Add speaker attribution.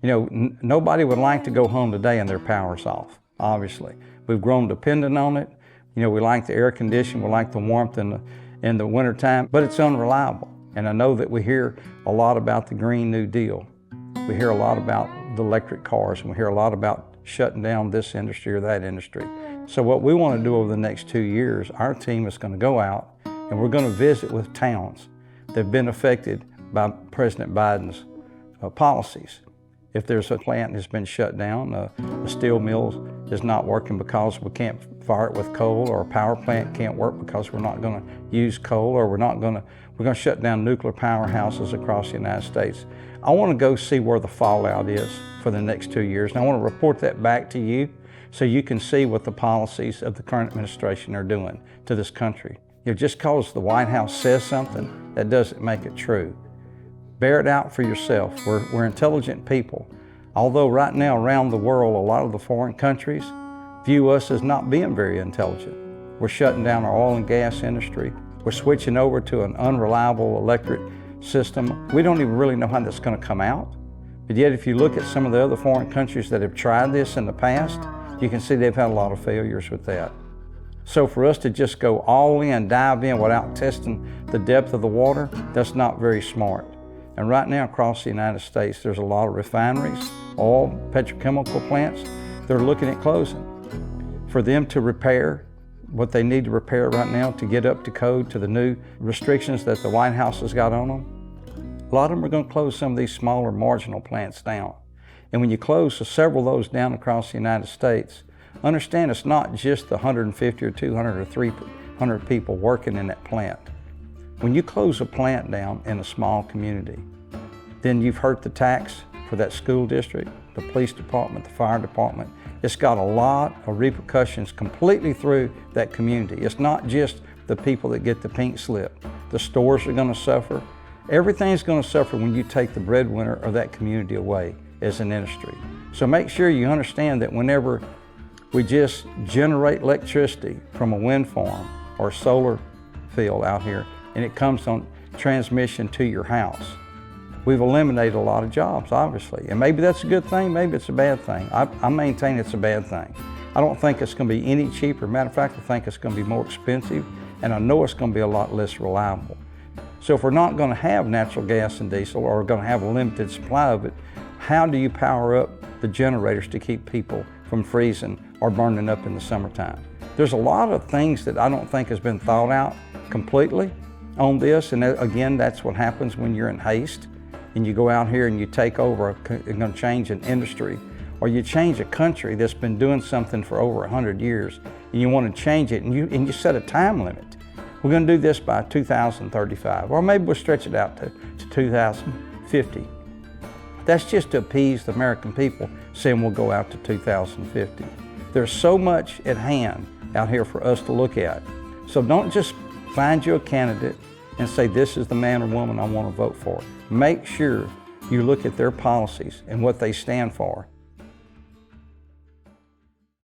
Speaker 1: Nobody would like to go home today and their power's off, obviously. We've grown dependent on it. We like the air conditioning, we like the warmth in the wintertime, but it's unreliable. And I know that we hear a lot about the Green New Deal. We hear a lot about the electric cars, and we hear a lot about shutting down this industry or that industry. So what we want to do over the next 2 years, our team is going to go out and we're going to visit with towns that have been affected by President Biden's policies. If there's a plant that's been shut down, a steel mill is not working because we can't fire it with coal, or a power plant can't work because we're not going to use coal, or we're going to shut down nuclear powerhouses across the United States. I want to go see where the fallout is for the next 2 years, and I want to report that back to you so you can see what the policies of the current administration are doing to this country. Just because the White House says something, that doesn't make it true. Bear it out for yourself. We're intelligent people. Although right now around the world, a lot of the foreign countries view us as not being very intelligent. We're shutting down our oil and gas industry. We're switching over to an unreliable electric system. We don't even really know how that's going to come out. But yet if you look at some of the other foreign countries that have tried this in the past, you can see they've had a lot of failures with that. So for us to just go all in, dive in without testing the depth of the water, that's not very smart. And right now across the United States, there's a lot of refineries, oil, petrochemical plants. They're looking at closing. For them to repair what they need to repair right now to get up to code to the new restrictions that the White House has got on them, a lot of them are going to close some of these smaller marginal plants down. And when you close several of those down across the United States, understand it's not just the 150 or 200 or 300 people working in that plant. When you close a plant down in a small community, then you've hurt the tax for that school district, the police department, the fire department. It's got a lot of repercussions completely through that community. It's not just the people that get the pink slip. The stores are going to suffer. Everything's going to suffer when you take the breadwinner of that community away as an industry. So make sure you understand that whenever we just generate electricity from a wind farm or a solar field out here, and it comes on transmission to your house, we've eliminated a lot of jobs, obviously. And maybe that's a good thing, maybe it's a bad thing. I maintain it's a bad thing. I don't think it's going to be any cheaper. Matter of fact, I think it's going to be more expensive, and I know it's going to be a lot less reliable. So if we're not going to have natural gas and diesel, or we're going to have a limited supply of it, how do you power up the generators to keep people from freezing or burning up in the summertime? There's a lot of things that I don't think has been thought out completely on this, and again, that's what happens when you're in haste and you go out here and you take over, you're going to change an industry, or you change a country that's been doing something for over 100 years, and you want to change it, and you set a time limit. We're going to do this by 2035, or maybe we'll stretch it out to 2050. That's just to appease the American people, saying we'll go out to 2050. There's so much at hand out here for us to look at. So don't just find you a candidate and say, this is the man or woman I want to vote for. Make sure you look at their policies and what they stand for,